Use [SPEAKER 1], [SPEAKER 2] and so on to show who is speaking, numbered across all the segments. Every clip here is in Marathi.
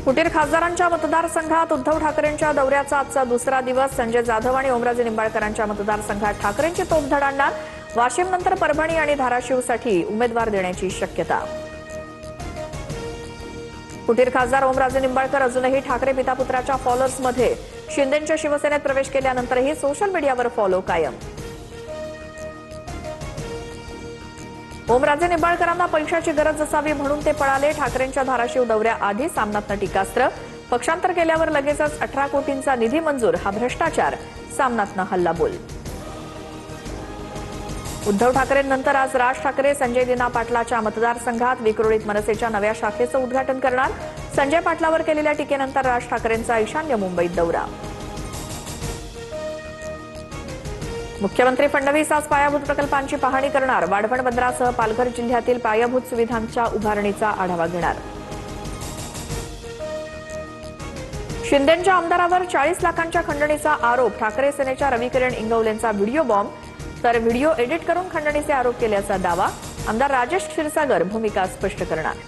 [SPEAKER 1] फुटीर खासदारांच्या मतदारसंघात उद्धव ठाकरेंच्या दौऱ्याचा आजचा दुसरा दिवस। संजय जाधव आणि ओमराजे निंबाळकरांच्या मतदारसंघात ठाकरेंची तोफ धडाडणार। वाशिमनंतर परभणी आणि धाराशिवसाठी उमेदवार देण्याची शक्यता। फुटीर खासदार ओमराजे निंबाळकर अजूनही ठाकरे पितापुत्राच्या फॉलोअर्समध्ये। शिंदेंच्या शिवसेनेत प्रवेश केल्यानंतरही सोशल मीडियावर फॉलो कायम। ओमराजे निंबाळकरांना पैशाची गरज असावी म्हणून ते पळाले। ठाकरेंच्या धाराशिव दौऱ्याआधी सामनातनं टीकास्त्र। पक्षांतर केल्यावर लगेचच 18 कोटींचा निधी मंजूर, हा भ्रष्टाचार, सामनातनं हल्लाबोल। उद्धव ठाकरेंनंतर आज राज ठाकरे संजय दिना पाटलाच्या मतदारसंघात विक्रोळीत मनसेच्या नव्या शाखेचं उद्घाटन करणार। संजय पाटलावर केलेल्या टीकेनंतर राज ठाकरेंचा ईशान्य मुंबईत दौरा। मुख्यमंत्री फडणवीस आज पायाभूत प्रकल्पांची पाहणी करणार। वाढवण बंदरासह पालघर जिल्ह्यातील पायाभूत सुविधांच्या उभारणीचा आढावा घेणार। शिंदेंच्या आमदारावर 40 लाखांच्या खंडणीचा आरोप। ठाकरे सेनेच्या रविकिरण इंगवलेंचा व्हिडिओ बॉम्ब, तर व्हिडिओ एडिट करून खंडणीचे आरोप केल्याचा दावा। आमदार राजेश क्षीरसागर भूमिका स्पष्ट करणार।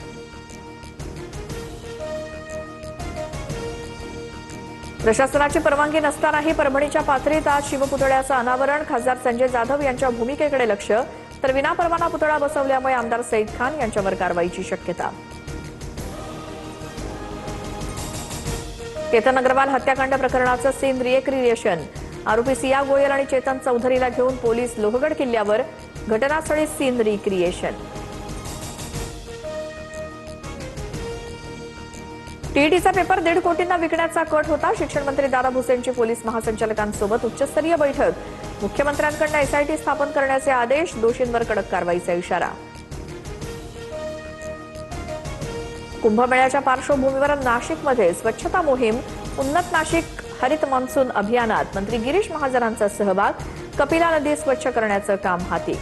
[SPEAKER 1] प्रशासनाची परवानगी नसतानाही परभणीच्या पाथरीत आज शिवपुतळ्याचं अनावरण। खासदार संजय जाधव यांच्या भूमिकेकडे लक्ष, तर विनापरवाना पुतळा बसवल्यामुळे आमदार सईद खान यांच्यावर कारवाईची शक्यता। केतन अग्रवाल हत्याकांड प्रकरणाचं सीन रिक्रिएशन। आरोपी सिया गोयल आणि चेतन चौधरीला घेऊन पोलीस लोहगड किल्ल्यावर। घटनास्थळी सीन रिक्रिएशन। टीईटीचा पेपर 1.5 कोटींना विकण्याचा कट होता। शिक्षण मंत्री दादा भुसेंची पोलीस महासंचालकांसोबत उच्चस्तरीय बैठक। मुख्यमंत्र्यांकडून एसआयटी स्थापन करण्याचे आदेश, दोषींवर कडक कारवाईचा इशारा। कुंभमेळ्याच्या पार्श्वभूमीवर नाशिकमध्ये स्वच्छता मोहीम। उन्नत नाशिक हरित मान्सून अभियानात मंत्री गिरीश महाजनांचा सहभाग। कपिला नदी स्वच्छ करण्याचं काम हाती।